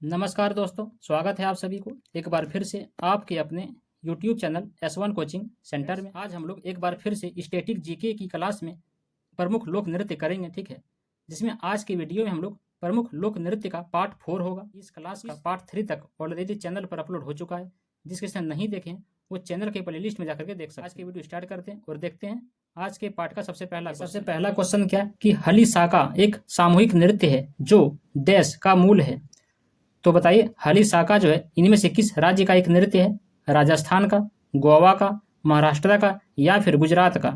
नमस्कार दोस्तों, स्वागत है आप सभी को एक बार फिर से आपके अपने YouTube channel S1 coaching centre में। आज हम लोग एक बार फिर से स्टैटिक जीके की क्लास में प्रमुख लोक नृत्य करेंगे, ठीक है। जिसमें आज की वीडियो में हम लोग प्रमुख लोक नृत्य का पार्ट 4 होगा। इस क्लास का पार्ट 3 तक ऑलरेडी चैनल पर अपलोड हो चुका है। जिसके साथ नहीं देखें वो चैनल के प्लेलिस्ट में जाकर के देख सकते हैं। आज की वीडियो स्टार्ट करते हैं और देखते हैं आज के पार्ट का सबसे पहला क्वेश्चन क्या है कि हली साका एक सामूहिक नृत्य है जो देश का मूल है। तो बताइए हली साका जो है इनमें से किस राज्य का एक नृत्य है? राजस्थान का, गोवा का, महाराष्ट्र का या फिर गुजरात का?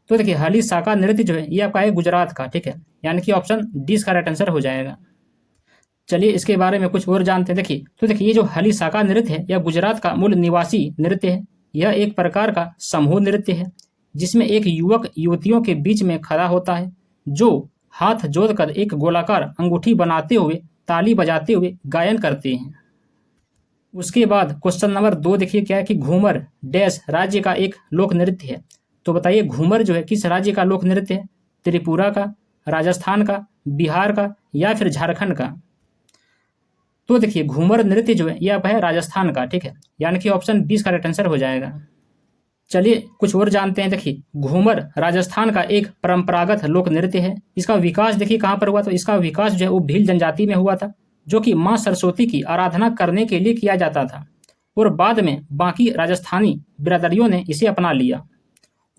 तो देखिए हली साका नृत्य जो है ये आपका है गुजरात का, ठीक है। यानी कि ऑप्शन डी इसका राइट आंसर हो जाएगा। चलिए इसके बारे में कुछ और जानते हैं। देखिए ये जो हली साका नृत्य है यह गुजरात का मूल निवासी नृत्य है। यह एक प्रकार का समूह नृत्य है जिसमें एक युवक युवतियों के बीच में खड़ा होता है जो हाथ जोड़कर एक गोलाकार अंगूठी बनाते हुए ताली बजाते हुए गायन करते हैं। उसके बाद क्वेश्चन नंबर 2 देखिए क्या है कि घूमर डैश राज्य का एक लोक नृत्य है। तो बताइए घूमर जो है किस राज्य का लोक नृत्य है? त्रिपुरा का, राजस्थान का, बिहार का या फिर झारखंड का? तो देखिए घूमर नृत्य जो है यह है राजस्थान का, ठीक है। यानी कि ऑप्शन 20 का राइट आंसर हो जाएगा। चलिए कुछ और जानते हैं। देखिए घूमर राजस्थान का एक परंपरागत लोक नृत्य है। इसका विकास देखिए कहाँ पर हुआ? तो इसका विकास जो है वो भील जनजाति में हुआ था जो कि माँ सरस्वती की आराधना करने के लिए किया जाता था और बाद में बाकी राजस्थानी बिरादरियों ने इसे अपना लिया।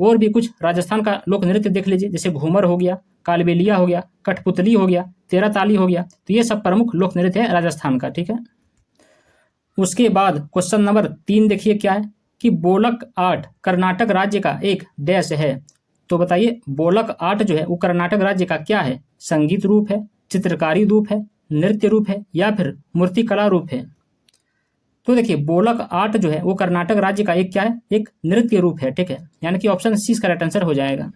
और भी कुछ राजस्थान का लोक नृत्य देख लीजिए, जैसे घूमर हो गया, कालबेलिया हो गया, कठपुतली हो गया, तेरा ताली हो गया। तो ये सब प्रमुख लोक नृत्य है राजस्थान का, ठीक है। उसके बाद क्वेश्चन नंबर 3 देखिए क्या है कि बोलक आर्ट कर्नाटक राज्य का एक डैश है। तो बताइए बोलक आर्ट जो है वो कर्नाटक राज्य का क्या है? संगीत रूप है, चित्रकारी रूप है, नृत्य रूप है या फिर मूर्तिकला रूप है? तो देखिए बोलक आर्ट जो है वो कर्नाटक राज्य का एक क्या है? एक नृत्य रूप है, ठीक है। यानी कि ऑप्शन सी का राइट आंसर हो जाएगा।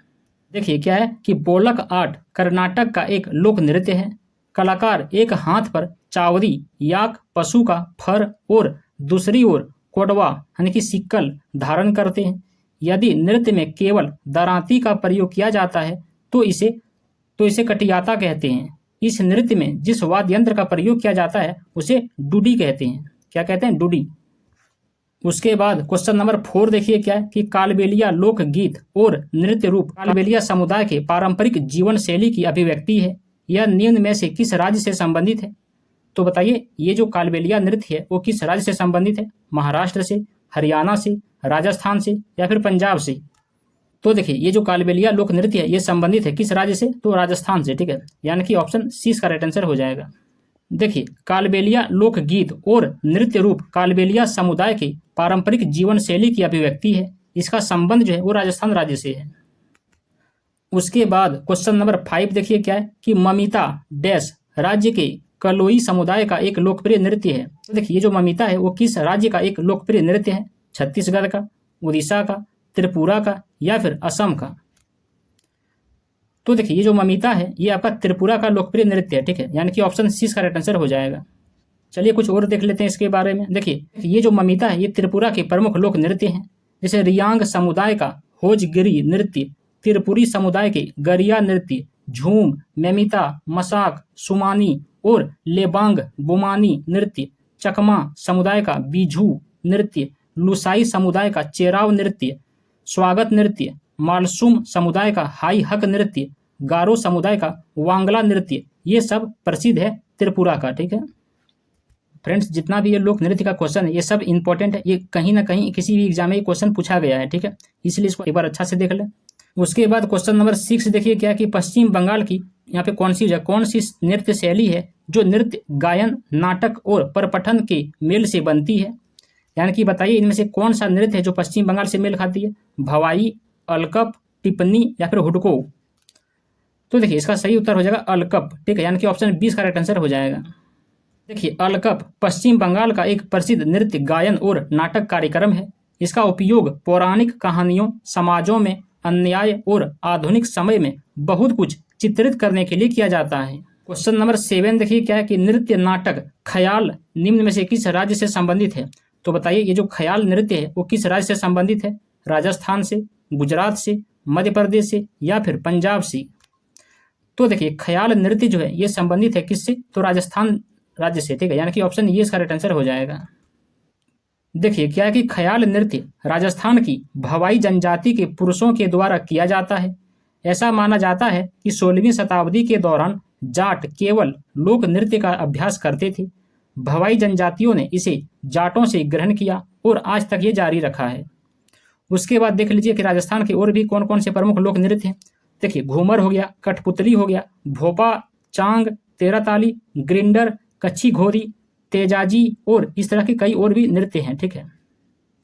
देखिए क्या है कि बोलक आर्ट कर्नाटक का एक लोक नृत्य है। कलाकार एक हाथ पर चावरी याक पशु का फर और दूसरी ओर कोडवा यानी कि सिक्कल धारण करते हैं। यदि नृत्य में केवल दरांती का प्रयोग किया जाता है तो इसे कटियाता कहते हैं। इस नृत्य में जिस वाद्य यंत्र का प्रयोग किया जाता है उसे डुडी कहते हैं। क्या कहते हैं? डुडी। उसके बाद क्वेश्चन नंबर 4 देखिए क्या है कि कालबेलिया लोक गीत और नृत्य रूप कालबेलिया समुदाय के पारंपरिक जीवन शैली की अभिव्यक्ति है। यह निम्न में से किस राज्य से संबंधित है? तो बताइए ये जो कालबेलिया नृत्य है वो किस राज्य से संबंधित है? महाराष्ट्र से, हरियाणा से, राजस्थान से या फिर पंजाब से? तो देखिए ये जो कालबेलिया लोक नृत्य है ये संबंधित है किस राज्य से? तो राजस्थान से, ठीक है। यानी कि ऑप्शन सी का राइट आंसर हो जाएगा। देखिए कालबेलिया लोक गीत और नृत्य रूप कालबेलिया समुदाय के पारंपरिक जीवन शैली की अभिव्यक्ति है। इसका संबंध जो है वो राजस्थान राज्य से है। उसके बाद क्वेश्चन नंबर 5 देखिए क्या है कि ममिता डैश राज्य के कलोई समुदाय का एक लोकप्रिय नृत्य है। तो देखिए ये जो ममिता है वो किस राज्य का एक लोकप्रिय नृत्य है? छत्तीसगढ़ का, उड़ीसा का, त्रिपुरा का या फिर असम का? तो देखिए ये जो ममिता है ये आपका त्रिपुरा का लोकप्रिय नृत्य है, ठीक है। यानी कि ऑप्शन सी का राइट आंसर हो जाएगा। चलिए कुछ और देख लेते हैं इसके बारे में। देखिए ये जो ममिता है ये त्रिपुरा के प्रमुख लोक नृत्य हैं। जैसे रियांग समुदाय का होजगिरी नृत्य, त्रिपुरी समुदाय के गरिया नृत्य, झूम, मेमिता, मसाक, सुमानी और लेबांग बुमानी नृत्य, चकमा समुदाय का बीझू नृत्य, लुसाई समुदाय का चेराव नृत्य, स्वागत नृत्य, मालसूम समुदाय का हाई हक नृत्य, गारो समुदाय का वांगला नृत्य, ये सब प्रसिद्ध है त्रिपुरा का, ठीक है। फ्रेंड्स जितना भी ये लोक नृत्य का क्वेश्चन है ये सब इंपॉर्टेंट है। ये कहीं ना कहीं किसी भी एग्जाम में क्वेश्चन पूछा गया है, ठीक है। इसलिए इसको एक बार अच्छा से देख लें। उसके बाद क्वेश्चन नंबर 6 देखिए क्या है कि पश्चिम बंगाल की यहाँ पे कौन सी नृत्य शैली है जो नृत्य, गायन, नाटक और प्रपठन के मेल से बनती है? यानी कि बताइए इनमें से कौन सा नृत्य है जो पश्चिम बंगाल से मेल खाती है? भवाई, अलकप, टिप्पणी या फिर हुडको? तो देखिए इसका सही उत्तर हो जाएगा अलकप, ठीक है। यानी कि ऑप्शन 20 का राइट आंसर हो जाएगा। देखिए अलकप पश्चिम बंगाल का एक प्रसिद्ध नृत्य, गायन और नाटक कार्यक्रम है। इसका उपयोग पौराणिक कहानियों, समाजों में अन्याय और आधुनिक समय में बहुत कुछ चित्रित करने के लिए किया जाता है। क्वेश्चन नंबर 7 देखिए क्या है कि नृत्य, नाटक, ख्याल निम्न में से किस राज्य से संबंधित है? तो बताइए ये जो ख्याल नृत्य है वो किस राज्य से संबंधित है? राजस्थान से, गुजरात से, मध्य प्रदेश से या फिर पंजाब से? तो देखिए ख्याल नृत्य जो है ये संबंधित है किससे? तो राजस्थान राज्य से, ठीक है, यानी कि ऑप्शन ये इसका राइट आंसर हो जाएगा। देखिए क्या है कि ख्याल नृत्य राजस्थान की भवाई जनजाति के पुरुषों के द्वारा किया जाता है। ऐसा माना जाता है कि 16वीं शताब्दी के दौरान जाट केवल लोक नृत्य का अभ्यास करते थे। भवाई जनजातियों ने इसे जाटों से ग्रहण किया और आज तक ये जारी रखा है। उसके बाद देख लीजिए कि राजस्थान के और भी कौन कौन से प्रमुख लोक नृत्य हैं। देखिए घूमर हो गया, कठपुतली हो गया, भोपा, चांग, तेराताली, ग्रिंडर, कच्छी घोरी, तेजाजी और इस तरह के कई और भी नृत्य हैं, ठीक है।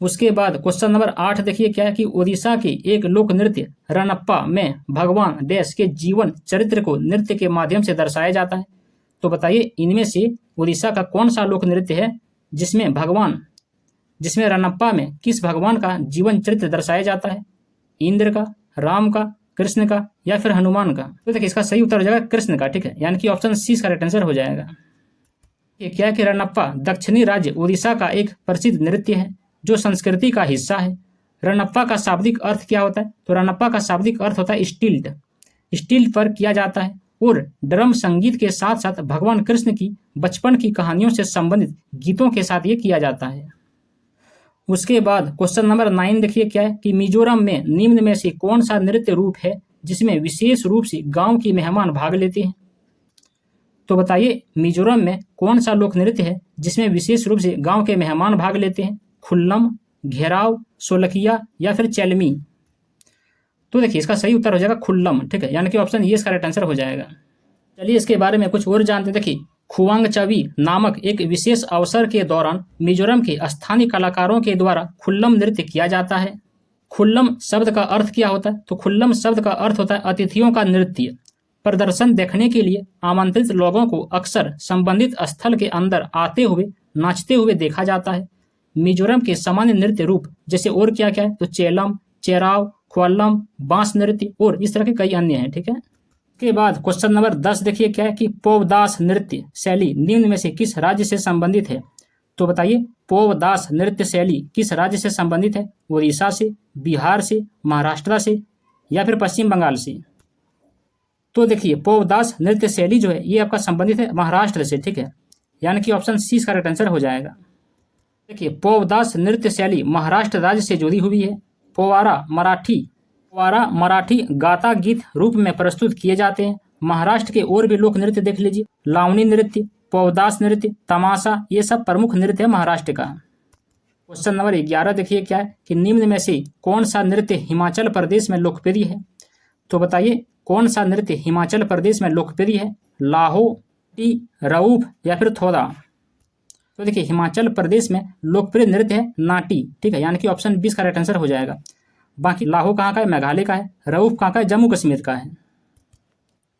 उसके बाद क्वेश्चन नंबर 8 देखिए क्या है कि उड़ीसा के एक लोक नृत्य रणप्पा में भगवान डैश के जीवन चरित्र को नृत्य के माध्यम से दर्शाया जाता है। तो बताइए इनमें से उड़ीसा का कौन सा लोक नृत्य है जिसमें रणप्पा में किस भगवान का जीवन चरित्र दर्शाया जाता है? इंद्र का, राम का, कृष्ण का या फिर हनुमान का? तो देखिए इसका सही उत्तर हो जाएगा कृष्ण का, ठीक है, यानी कि ऑप्शन सी इसका राइट आंसर हो जाएगा। ये क्या है कि रणप्पा दक्षिणी राज्य उड़ीसा का एक प्रसिद्ध नृत्य है जो संस्कृति का हिस्सा है। रणप्पा का शाब्दिक अर्थ क्या होता है? तो रणप्पा का शाब्दिक अर्थ होता है स्टिल्ट पर किया जाता है और ड्रम संगीत के साथ साथ भगवान कृष्ण की बचपन की कहानियों से संबंधित गीतों के साथ ये किया जाता है। उसके बाद क्वेश्चन नंबर 9 देखिए क्या है कि मिजोरम में निम्न में से कौन सा नृत्य रूप है जिसमें विशेष रूप से गांव के मेहमान भाग लेते हैं? तो बताइए मिजोरम में कौन सा लोक नृत्य है जिसमें विशेष रूप से गांव के मेहमान भाग लेते हैं? खुल्लम, घेराव, सोलकिया या फिर चैलमी? तो देखिए इसका सही उत्तर हो जाएगा खुल्लम, ठीक है, यानी कि ऑप्शन ये इसका राइट आंसर हो जाएगा। चलिए इसके बारे में कुछ और जानते। देखिए खुवांगचवी नामक एक विशेष अवसर के दौरान मिजोरम के स्थानीय कलाकारों के द्वारा खुल्लम नृत्य किया जाता है। खुल्लम शब्द का अर्थ क्या होता है? तो खुल्लम शब्द का अर्थ होता है अतिथियों का नृत्य। प्रदर्शन देखने के लिए आमंत्रित लोगों को अक्सर संबंधित स्थल के अंदर आते हुए नाचते हुए देखा जाता है। मिजोरम के सामान्य नृत्य रूप जैसे और क्या क्या है? तो चेलम, चेराव, ख्वाल्लम, बांस नृत्य और इस तरह के कई अन्य हैं, ठीक है। के बाद क्वेश्चन नंबर 10 देखिए क्या है कि पोवदास नृत्य शैली निम्न में से किस राज्य से संबंधित है? तो बताइए पोवदास नृत्य शैली किस राज्य से संबंधित है? उड़ीसा से, बिहार से, महाराष्ट्र से या फिर पश्चिम बंगाल से? तो देखिए पोवदास नृत्य शैली जो है ये आपका संबंधित है महाराष्ट्र से, ठीक है, यानी कि ऑप्शन सी इसका राइट आंसर हो जाएगा। देखिए पोवदास नृत्य शैली महाराष्ट्र राज्य से जुड़ी हुई है। पोवारा मराठी गाता गीत रूप में प्रस्तुत किए जाते हैं। महाराष्ट्र के और भी लोक नृत्य देख लीजिए, लावणी नृत्य, पोवदास नृत्य, तमाशा, ये सब प्रमुख नृत्य है महाराष्ट्र का। क्वेश्चन नंबर 11 देखिए क्या है कि निम्न में से कौन सा नृत्य हिमाचल प्रदेश में लोकप्रिय है? तो बताइए कौन सा नृत्य हिमाचल प्रदेश में लोकप्रिय है? लाहो, टी, रऊफ या फिर थोड़ा? तो देखिए हिमाचल प्रदेश में लोकप्रिय नृत्य है नाटी, ठीक है, यानी कि ऑप्शन 20 का राइट आंसर हो जाएगा। बाकी लाहो कहाँ का है? मेघालय का है। रऊफ कहाँ का है? जम्मू कश्मीर का है।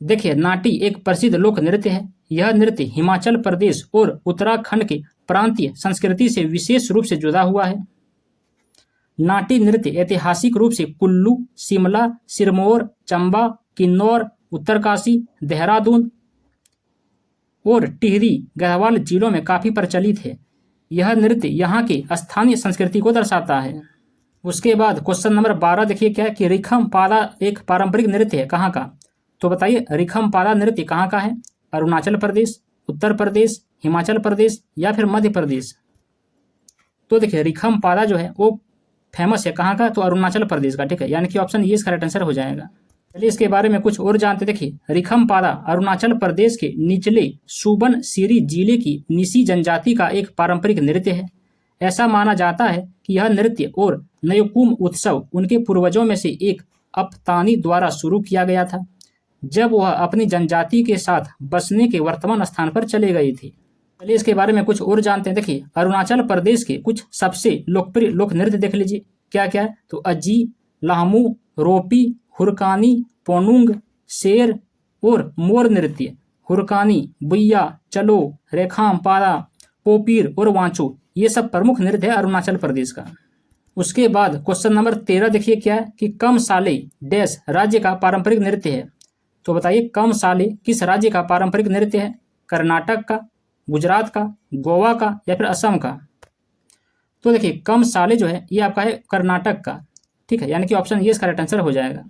देखिए नाटी एक प्रसिद्ध लोक नृत्य है। यह नृत्य हिमाचल प्रदेश और उत्तराखंड के प्रांतीय संस्कृति से विशेष रूप से जुड़ा हुआ है। नाटी नृत्य ऐतिहासिक रूप से कुल्लू, शिमला, सिरमौर, चंबा, किन्नौर, उत्तरकाशी, देहरादून और टिहरी गढ़वाल जिलों में काफी प्रचलित है। यह नृत्य यहाँ की स्थानीय संस्कृति को दर्शाता है। उसके बाद क्वेश्चन नंबर 12 देखिए क्या है कि रिखम पादा एक पारंपरिक नृत्य है कहाँ का? तो बताइए रिखम पादा नृत्य कहाँ का है? अरुणाचल प्रदेश, उत्तर प्रदेश, हिमाचल प्रदेश या फिर मध्य प्रदेश? तो देखिए रिखम पादा जो है वो फेमस है कहाँ का? तो अरुणाचल प्रदेश का, ठीक है, यानी कि ऑप्शन ये इसका राइट आंसर हो जाएगा। चलिए इसके बारे में कुछ और जानते। देखिए रिखम पादा अरुणाचल प्रदेश के निचले सुबन सिरी जिले की निसी जनजाति का एक पारंपरिक नृत्य है। ऐसा माना जाता है कि यह नृत्य और नयोकुम उत्सव उनके पूर्वजों में से एक अपतानी द्वारा शुरू किया गया था जब वह अपनी जनजाति के साथ बसने के वर्तमान स्थान पर चले गए थे। चलिए इसके बारे में कुछ और जानते हैं। देखिए अरुणाचल प्रदेश के कुछ सबसे लोकप्रिय लोक नृत्य देख लीजिए क्या क्या है? तो अजी, लाहमू, रोपी, हुरकानी, पोनुंग, शेर और मोर नृत्य। हुरकानी, बुइया, चलो, रेखाम पादा, पोपीर और वांचो, ये सब प्रमुख नृत्य है अरुणाचल प्रदेश का। उसके बाद क्वेश्चन नंबर 13 देखिए क्या है कि कम साले डैश राज्य का पारंपरिक नृत्य है। तो बताइए कम साले किस राज्य का पारंपरिक नृत्य है? कर्नाटक का, गुजरात का, गोवा का या फिर असम का? तो देखिए कम साले जो है ये आपका है कर्नाटक का, ठीक है, यानी कि ऑप्शन ये इसका राइट आंसर हो जाएगा।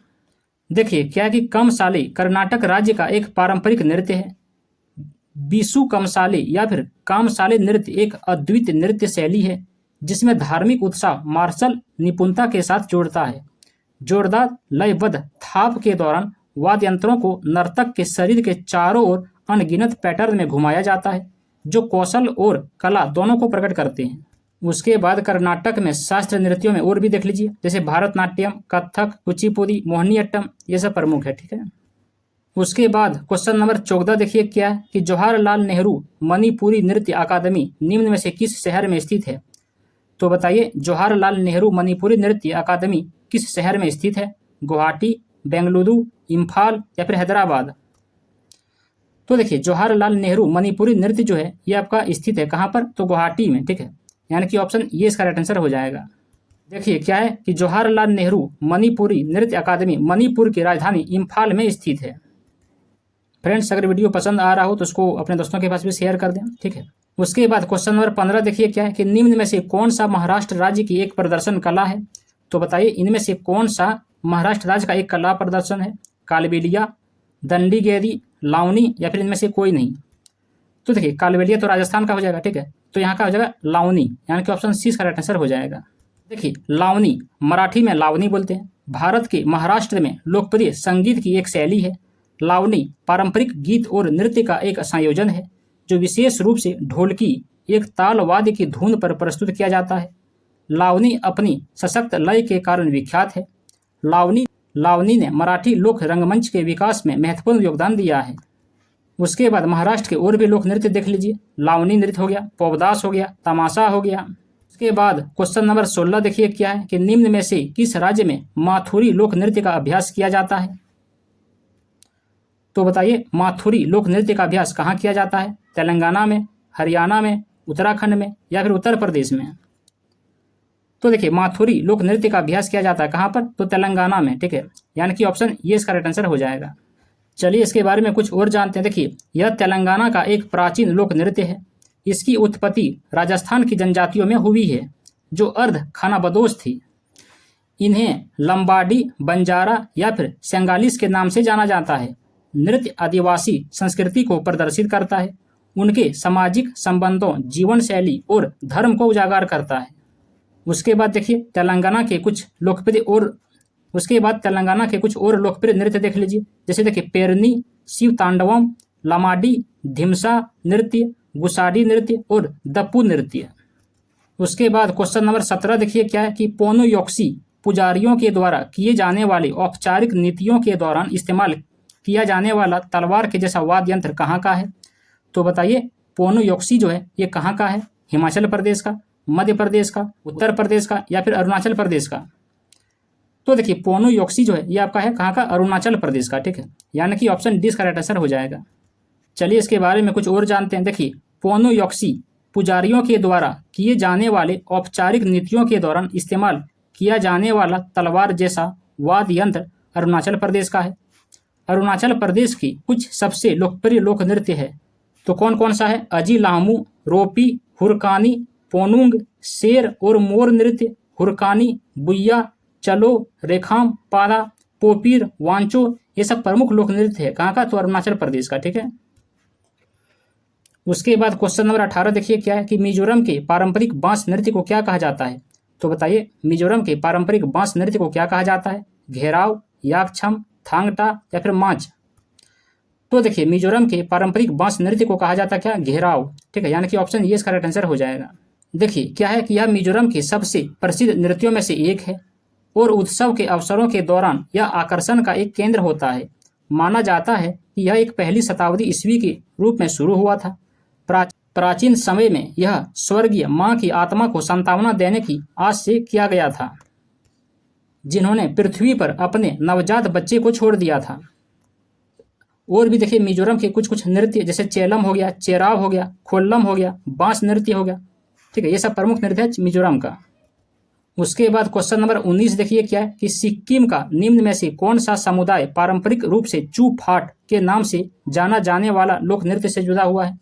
देखिए क्या है कि कम साले कर्नाटक राज्य का एक पारंपरिक नृत्य है बीसू कमसाले या फिर कामसाले नृत्य एक अद्वितीय नृत्य शैली है जिसमें धार्मिक उत्साह मार्शल निपुणता के साथ जोड़ता है। जोरदार लयबद्ध थाप के दौरान वाद्य यंत्रों को नर्तक के शरीर के चारों ओर अनगिनत पैटर्न में घुमाया जाता है जो कौशल और कला दोनों को प्रकट करते हैं। उसके बाद कर्नाटक में शास्त्रीय नृत्यों में और भी देख लीजिए, जैसे भारतनाट्यम, कथक, कुचिपुड़ी, मोहिनीअट्टम, ये सब प्रमुख है। ठीक है। उसके बाद क्वेश्चन नंबर 14 देखिए क्या है कि जवाहरलाल नेहरू मणिपुरी नृत्य अकादमी निम्न में से किस शहर में स्थित है। तो बताइए जवाहरलाल नेहरू मणिपुरी नृत्य अकादमी किस शहर में स्थित है। गुवाहाटी, बेंगलुरु, इम्फाल या फिर हैदराबाद। तो देखिए जवाहरलाल नेहरू मणिपुरी नृत्य जो है ये आपका स्थित है कहाँ पर, तो गुवाहाटी में। ठीक है, यानी कि ऑप्शन ये इसका राइट आंसर हो जाएगा। देखिए क्या है कि जवाहरलाल नेहरू मणिपुरी नृत्य अकादमी मणिपुर की राजधानी इम्फाल में स्थित है। फ्रेंड्स अगर वीडियो पसंद आ रहा हो तो उसको अपने दोस्तों के पास भी शेयर कर दें। ठीक है। उसके बाद क्वेश्चन नंबर 15 देखिए क्या है कि निम्न में से कौन सा महाराष्ट्र राज्य की एक प्रदर्शन कला है। तो बताइए इनमें से कौन सा महाराष्ट्र राज्य का एक कला प्रदर्शन है। कालबेलिया, दंडीगेरी, लावनी या फिर इनमें से कोई नहीं। तो देखिए कालबेलिया तो राजस्थान का हो जाएगा। ठीक है, तो यहाँ का हो जाएगा लावनी, यानी कि ऑप्शन सी इसका राइट आंसर हो जाएगा। देखिए लावनी मराठी में लावनी बोलते हैं, भारत के महाराष्ट्र में लोकप्रिय संगीत की एक शैली है। लावनी पारंपरिक गीत और नृत्य का एक संयोजन है जो विशेष रूप से ढोलकी एक ताल वाद्य की धुन पर प्रस्तुत किया जाता है। लावनी अपनी सशक्त लय के कारण विख्यात है। लावनी ने मराठी लोक रंगमंच के विकास में महत्वपूर्ण योगदान दिया है। उसके बाद महाराष्ट्र के और भी लोक नृत्य देख लीजिए। लावनी नृत्य हो गया, पौवदास हो गया, तमाशा हो गया। उसके बाद क्वेश्चन नंबर 16 देखिए क्या है कि निम्न में से किस राज्य में माथुरी लोक नृत्य का अभ्यास किया जाता है। तो बताइए माथुरी लोक नृत्य का अभ्यास कहाँ किया जाता है। तेलंगाना में, हरियाणा में, उत्तराखंड में या फिर उत्तर प्रदेश में। तो देखिए माथुरी लोक नृत्य का अभ्यास किया जाता है कहाँ पर, तो तेलंगाना में। ठीक है, यानी कि ऑप्शन ये इसका राइट आंसर हो जाएगा। चलिए इसके बारे में कुछ और जानते हैं। देखिए यह तेलंगाना का एक प्राचीन लोक नृत्य है। इसकी उत्पत्ति राजस्थान की जनजातियों में हुई है जो अर्ध खानाबदोश थी। इन्हें लंबाडी, बंजारा या फिर सेंगालिस के नाम से जाना जाता है। नृत्य आदिवासी संस्कृति को प्रदर्शित करता है, उनके सामाजिक संबंधों, जीवन शैली और धर्म को उजागर करता है। उसके बाद देखिए तेलंगाना के कुछ लोकप्रिय नृत्य देख लीजिए, जैसे देखिए पेरनी, शिव तांडवम, लमाडी, धिमसा नृत्य, गुसाडी नृत्य और दप्पू नृत्य। उसके बाद क्वेश्चन नंबर 17 देखिए क्या है कि पोनुयोक्सी पुजारियों के द्वारा किए जाने वाले औपचारिक नीतियों के दौरान इस्तेमाल किया जाने वाला तलवार के जैसा वाद्य यंत्र कहाँ का है। तो बताइए पोनुयोक्सी जो है ये कहाँ का है। हिमाचल प्रदेश का, मध्य प्रदेश का, उत्तर प्रदेश का या फिर अरुणाचल प्रदेश का। तो देखिए पोनुयोक्सी जो है ये आपका है कहाँ का, अरुणाचल प्रदेश का। ठीक है, यानी कि ऑप्शन डी इसका राइट आंसर हो जाएगा। चलिए इसके बारे में कुछ और जानते हैं। देखिए पोनुयोक्सी पुजारियों के द्वारा किए जाने वाले औपचारिक नीतियों के दौरान इस्तेमाल किया जाने वाला तलवार जैसा वाद्य यंत्र अरुणाचल प्रदेश का है। अरुणाचल प्रदेश की कुछ सबसे लोकप्रिय लोक नृत्य है, तो कौन कौन सा है। अजी लामू, रोपी, हुरकानी, पोनुंग, शेर और मोर नृत्य, हुरकानी, बुइया, चलो, रेखाम, पारा, पोपीर, वांचो, ये सब प्रमुख लोक नृत्य है कहाँ का, तो अरुणाचल प्रदेश का। ठीक है। उसके बाद क्वेश्चन नंबर 18 देखिए क्या है कि मिजोरम के पारंपरिक बांस नृत्य को क्या कहा जाता है। तो बताइए मिजोरम के पारंपरिक बांस नृत्य को क्या कहा जाता है। घेराव, याकछम, थांगटा या फिर मांच। तो देखिए मिजोरम के पारंपरिक बांस नृत्य को कहा जाता है क्या, घेराव। ठीक है, यानी कि ऑप्शन ये इसका राइट आंसर हो जाएगा। देखिए क्या है कि यह मिजोरम के सबसे प्रसिद्ध नृत्यों में से एक है और उत्सव के अवसरों के दौरान यह आकर्षण का एक केंद्र होता है। माना जाता है कि यह एक पहली शताब्दी ईस्वी के रूप में शुरू हुआ था। प्राचीन समय में यह स्वर्गीय माँ की आत्मा को सांत्वना देने की आस से किया गया था, जिन्होंने पृथ्वी पर अपने नवजात बच्चे को छोड़ दिया था। और भी देखिए मिजोरम के कुछ कुछ नृत्य जैसे चेलम हो गया, चेराव हो गया, खोल्लम हो गया, बांस नृत्य हो गया। ठीक है, ये सब प्रमुख नृत्य है मिजोरम का। उसके बाद क्वेश्चन नंबर 19 देखिए क्या है कि सिक्किम का निम्न में से कौन सा समुदाय पारंपरिक रूप से चू फाट के नाम से जाना जाने वाला लोक नृत्य से जुड़ा हुआ है।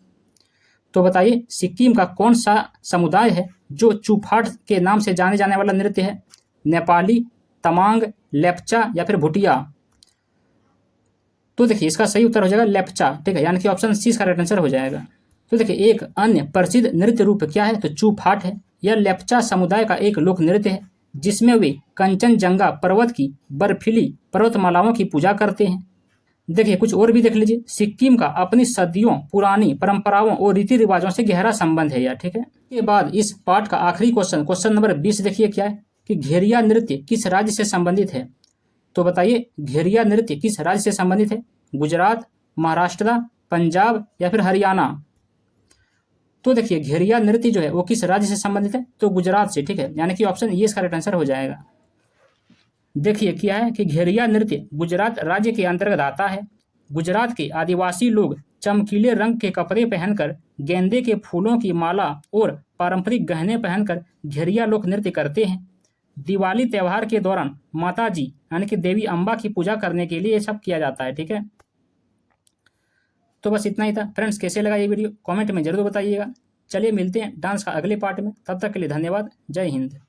तो बताइए सिक्किम का कौन सा समुदाय है जो चू फाट के नाम से जाने जाने वाला नृत्य है। नेपाली, तमांग, लेप्चा या फिर भुटिया। तो देखिए इसका सही उत्तर हो जाएगा लेप्चा, ठीक है, यानी कि ऑप्शन सी इसका राइट आंसर हो जाएगा। तो देखिए एक अन्य प्रसिद्ध नृत्य रूप क्या है, तो चूफाट है। यह लेप्चा समुदाय का एक लोक नृत्य है जिसमें वे कंचनजंगा पर्वत की बर्फीली पर्वतमालाओं की पूजा करते हैं। देखिए कुछ और भी देख लीजिए। सिक्किम का अपनी सदियों पुरानी परंपराओं और रीति रिवाजों से गहरा संबंध है यह, ठीक है। इसके बाद इस पाठ का आखिरी क्वेश्चन, क्वेश्चन नंबर 20 देखिए क्या है कि घेरिया नृत्य किस राज्य से संबंधित है। तो बताइए घेरिया नृत्य किस राज्य से संबंधित है, गुजरात, महाराष्ट्र, पंजाब या फिर हरियाणा। तो देखिए घेरिया नृत्य जो है वो किस राज्य से संबंधित है, तो गुजरात से, ठीक है, यानी कि ऑप्शन ये इसका राइट आंसर हो जाएगा। देखिए क्या है कि घेरिया नृत्य गुजरात राज्य के अंतर्गत आता है। गुजरात के आदिवासी लोग चमकीले रंग के कपड़े पहनकर, गेंदे के फूलों की माला और पारंपरिक गहने पहनकर घेरिया लोक नृत्य करते हैं। दिवाली त्योहार के दौरान माता जी यानी कि देवी अम्बा की पूजा करने के लिए ये सब किया जाता है, ठीक है। तो बस इतना ही था फ्रेंड्स। कैसे लगा ये वीडियो कमेंट में जरूर बताइएगा। चलिए मिलते हैं डांस का अगले पार्ट में, तब तक के लिए धन्यवाद। जय हिंद।